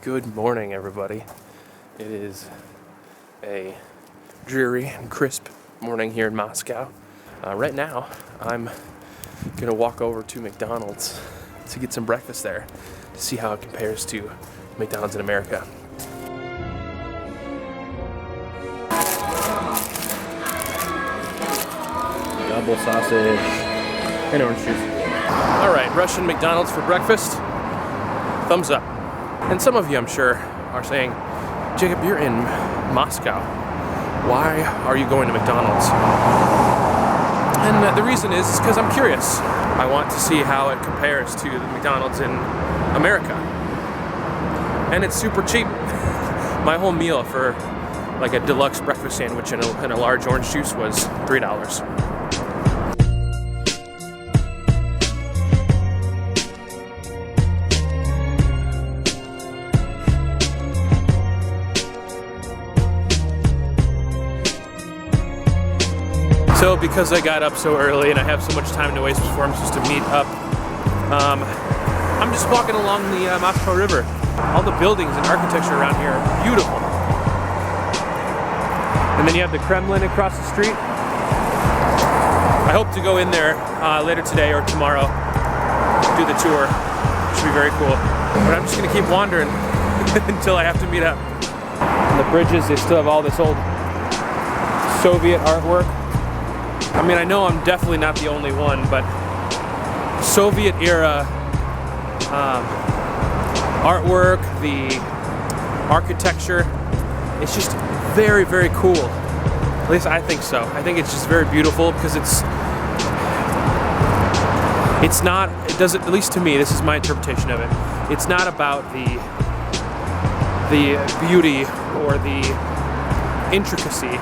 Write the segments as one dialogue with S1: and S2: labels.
S1: Good morning, everybody. It is a dreary and crisp morning here in Moscow. Right now, I'm gonna walk over to McDonald's to get some breakfast there to see how it compares to McDonald's in America.
S2: Double sausage and orange juice.
S1: All right, Russian McDonald's for breakfast. Thumbs up. And some of you, I'm sure, are saying, Jacob, you're in Moscow. Why are you going to McDonald's? And the reason is because I'm curious. I want to see how it compares to the McDonald's in America. And it's super cheap. My whole meal for like a deluxe breakfast sandwich and a large orange juice was $3. So because I got up so early and I have so much time to waste before I'm supposed to meet up, I'm just walking along the Moscow River. All the buildings and architecture around here are beautiful. And then you have the Kremlin across the street. I hope to go in there later today or tomorrow, do the tour. It should be very cool. But I'm just gonna keep wandering until I have to meet up. And the bridges, they still have all this old Soviet artwork. I mean, I know I'm definitely not the only one, but Soviet era artwork, the architecture, it's just very, very cool. At least I think so. I think it's just very beautiful because it's not, it doesn't, at least to me, this is my interpretation of it. It's not about the beauty or the intricacy.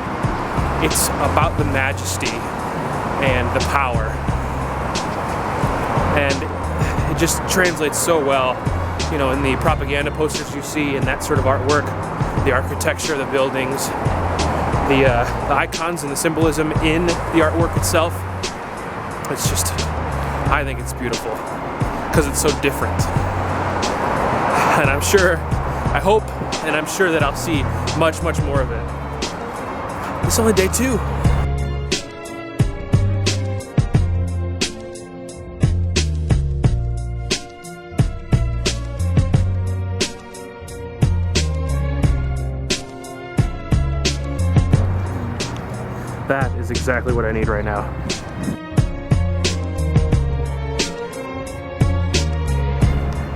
S1: It's about the majesty and the power, and it just translates so well, you know, in the propaganda posters you see and that sort of artwork, the architecture, the buildings, the icons and the symbolism in the artwork itself. It's just, I think it's beautiful because it's so different, and I'm sure, I hope, and I'm sure that I'll see much, much more of it. It's only day 2. That is exactly what I need right now.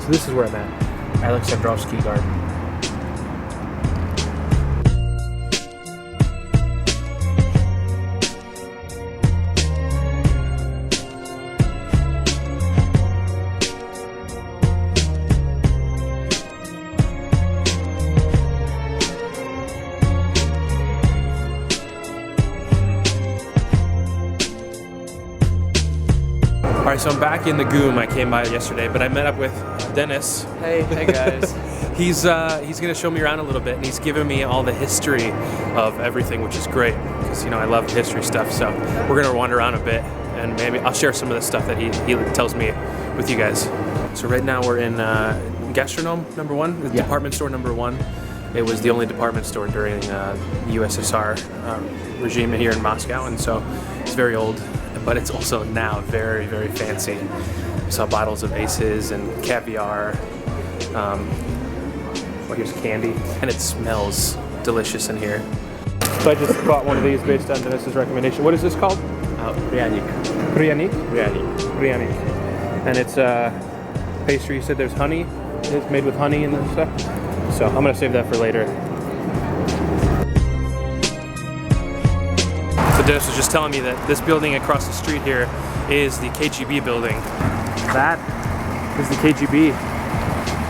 S1: So this is where I'm at, Alexandrovsky Garden. All right, so I'm back in the Goom. I came by yesterday, but I met up with Dennis.
S3: Hey guys.
S1: He's gonna show me around a little bit, and he's giving me all the history of everything, which is great because, you know, I love history stuff. So we're gonna wander around a bit, and maybe I'll share some of the stuff that he tells me with you guys. So right now we're in Gastronome number 1, the department store number 1. It was the only department store during the USSR regime here in Moscow, and so it's very old. But it's also now very, very fancy. We saw bottles of Aces and caviar. Well, here's candy, and it smells delicious in here. So I just bought one of these based on Dennis's recommendation. What is this called?
S2: Pryanik.
S1: Pryanik?
S2: Pryanik.
S1: Pryanik. And it's pastry. You said there's honey. It's made with honey and stuff. So I'm gonna save that for later. So Dennis was just telling me that this building across the street here is the KGB building. That is the KGB,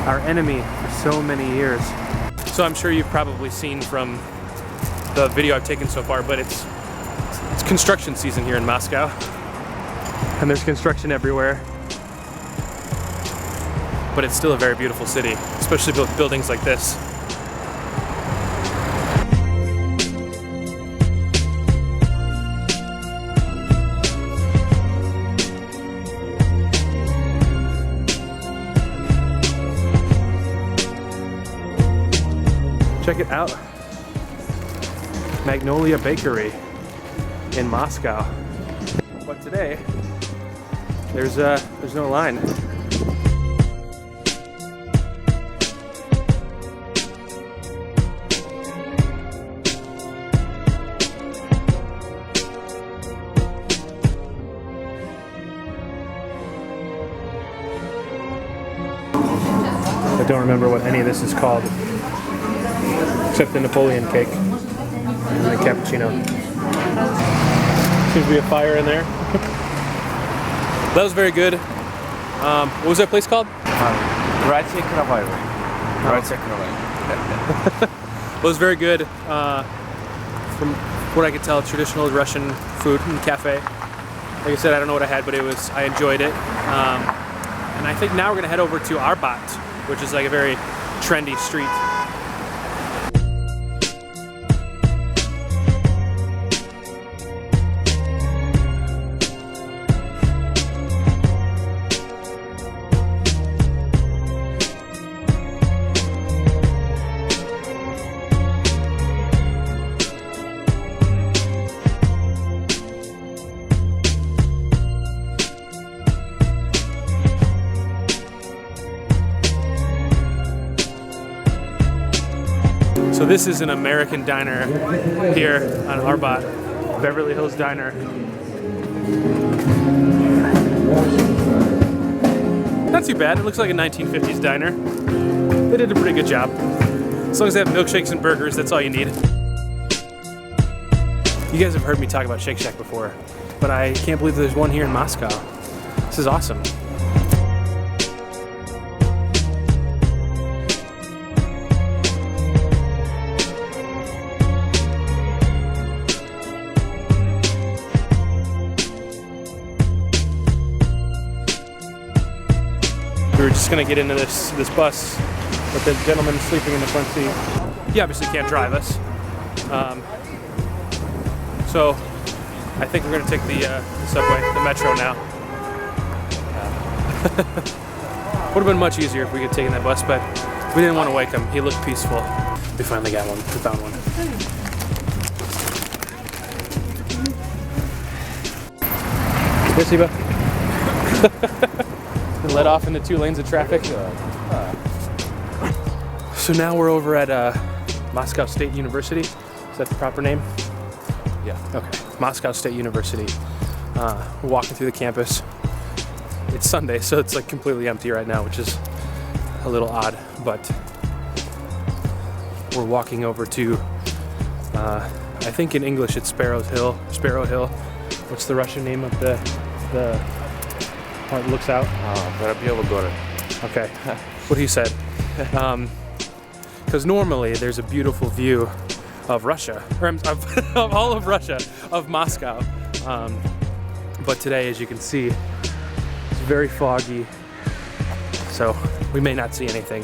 S1: our enemy for so many years. So I'm sure you've probably seen from the video I've taken so far, but it's construction season here in Moscow. And there's construction everywhere. But it's still a very beautiful city, especially with buildings like this. Check it out. Magnolia Bakery in Moscow. But today, there's no line. I don't remember what any of this is called, except the Napoleon cake and the cappuccino. Seems to be a fire in there. That was very good. What was that place called?
S2: JcbCrlsn.
S1: It was very good. From what I could tell, traditional Russian food in the cafe. Like I said, I don't know what I had, but I enjoyed it. And I think now we're gonna head over to Arbat, which is like a very trendy street. So this is an American diner here on Arbat, Beverly Hills Diner. Not too bad, it looks like a 1950s diner. They did a pretty good job. As long as they have milkshakes and burgers, that's all you need. You guys have heard me talk about Shake Shack before, but I can't believe there's one here in Moscow. This is awesome. We were just gonna get into this bus, but the gentleman is sleeping in the front seat. He obviously can't drive us. So I think we're gonna take the subway, the metro now. Would have been much easier if we could have taken that bus, but we didn't want to wake him. He looked peaceful. We finally got one. We found one. Here, Siba. Let off into 2 lanes of traffic. So now we're over at Moscow State University. Is that the proper name?
S2: Yeah.
S1: Okay. Moscow State University. We're walking through the campus. It's Sunday, so it's like completely empty right now, which is a little odd. But we're walking over to, I think in English it's Sparrow Hill. What's the Russian name of the part that looks out? Okay, what he said. Because normally there's a beautiful view of Russia, or of all of Russia, of Moscow. But today, as you can see, it's very foggy, so we may not see anything,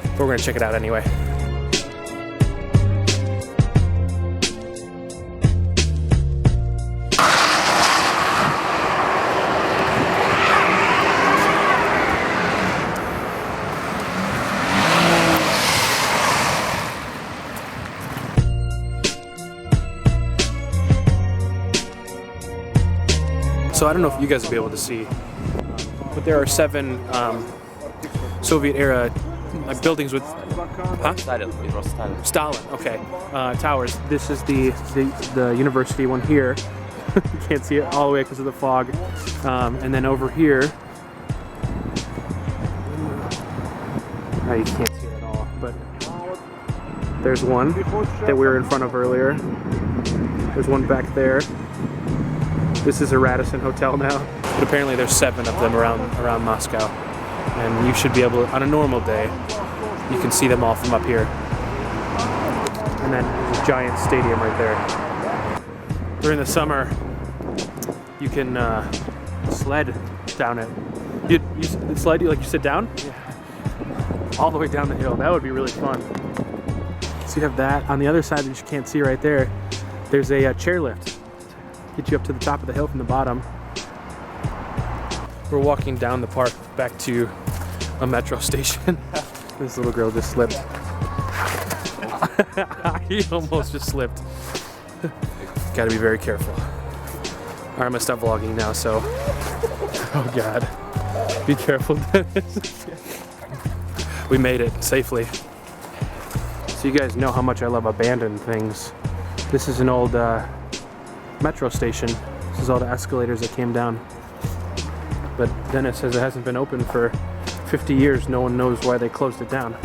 S1: but we're gonna check it out anyway. So I don't know if you guys will be able to see, but there are 7 Soviet-era buildings with, Stalin. Okay, towers. This is the university one here. You can't see it all the way because of the fog. And then over here, you can't see it at all. But there's one that we were in front of earlier. There's one back there. This is a Radisson hotel now, but apparently there's 7 of them around Moscow, and you should be able to, on a normal day, you can see them all from up here. And then there's a giant stadium right there. During the summer, you can sled down it. You sled, like you sit down? Yeah. All the way down the hill. That would be really fun. So you have that. On the other side that you can't see right there, there's a chairlift. Get you up to the top of the hill from the bottom. We're walking down the park back to a metro station. This little girl just slipped. He almost just slipped. Gotta be very careful. Alright, I'm gonna stop vlogging now, so. Oh God. Be careful, Dennis. We made it safely. So you guys know how much I love abandoned things. This is an old metro station. This is all the escalators that came down. But Dennis says it hasn't been open for 50 years. No one knows why they closed it down.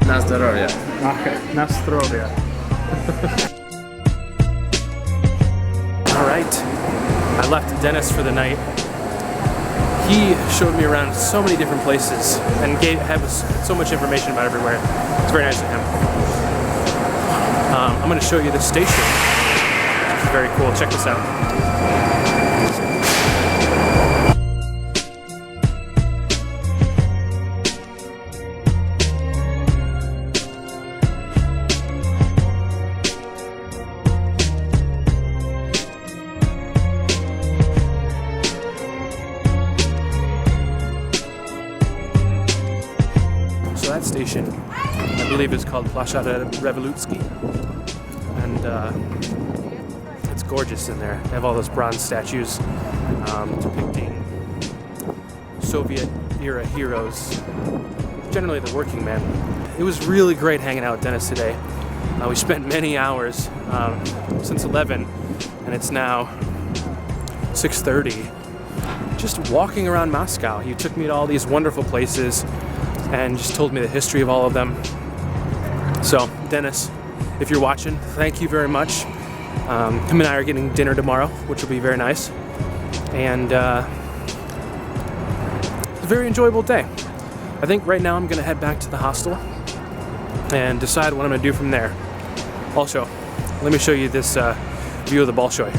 S2: Na zdrowie.
S1: Okay, na zdrowie. All right, I left Dennis for the night. He showed me around so many different places and had so much information about everywhere. It's very nice of him. I'm going to show you the station. It's very cool. Check this out. So that station, I believe, is called Plaza Revolutsky, and it's gorgeous in there. They have all those bronze statues depicting Soviet-era heroes, generally the working men. It was really great hanging out with Dennis today. We spent many hours since 11, and it's now 6:30. Just walking around Moscow. He took me to all these wonderful places and just told me the history of all of them. So, Dennis, if you're watching, thank you very much. Him and I are getting dinner tomorrow, which will be very nice. And it's a very enjoyable day. I think right now I'm gonna head back to the hostel and decide what I'm gonna do from there. Also, let me show you this view of the Bolshoi.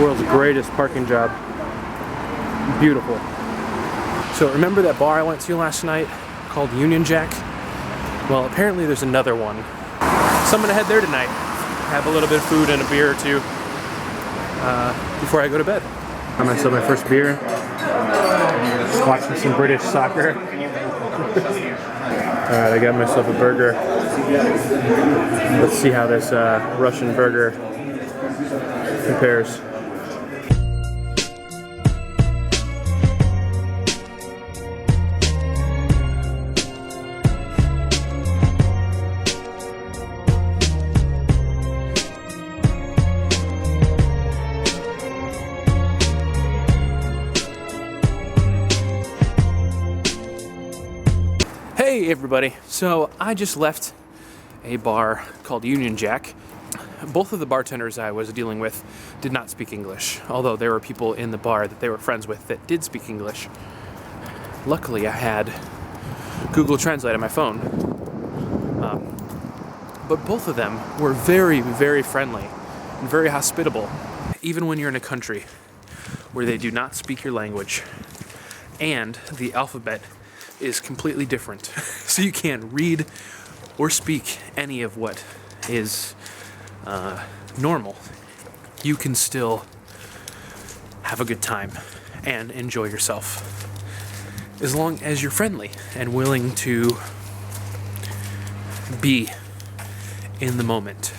S1: World's greatest parking job. Beautiful. So remember that bar I went to last night called Union Jack? Well, apparently there's another one. So I'm gonna head there tonight. Have a little bit of food and a beer or two before I go to bed. I myself my first beer. Watching some British soccer. Alright, I got myself a burger. Let's see how this Russian burger compares. Hey everybody, so I just left a bar called Union Jack. Both of the bartenders I was dealing with did not speak English, although there were people in the bar that they were friends with that did speak English. Luckily I had Google Translate on my phone. But both of them were very, very friendly and very hospitable, even when you're in a country where they do not speak your language and the alphabet is completely different. So you can't read or speak any of what is normal. You can still have a good time and enjoy yourself as long as you're friendly and willing to be in the moment.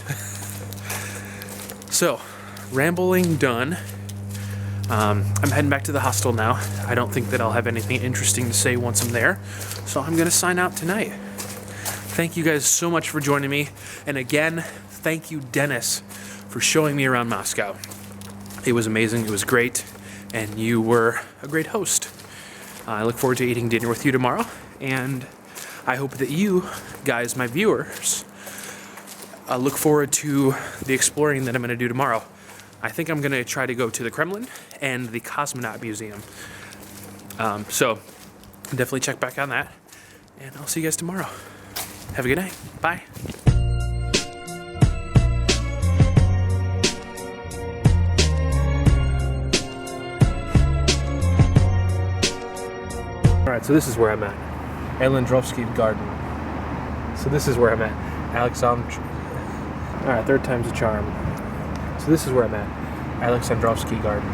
S1: So, rambling done. I'm heading back to the hostel now. I don't think that I'll have anything interesting to say once I'm there, so I'm gonna sign out tonight. Thank you guys so much for joining me, and again, thank you, Dennis, for showing me around Moscow. It was amazing, it was great, and you were a great host. I look forward to eating dinner with you tomorrow, and I hope that you guys, my viewers, look forward to the exploring that I'm gonna do tomorrow. I think I'm gonna try to go to the Kremlin and the Cosmonaut Museum. So definitely check back on that, and I'll see you guys tomorrow. Have a good night. Bye. Alright, so this is where I'm at. Alexandrovsky Garden. So this is where I'm at. Alright, third time's a charm. So this is where I'm at. Alexandrovsky Garden.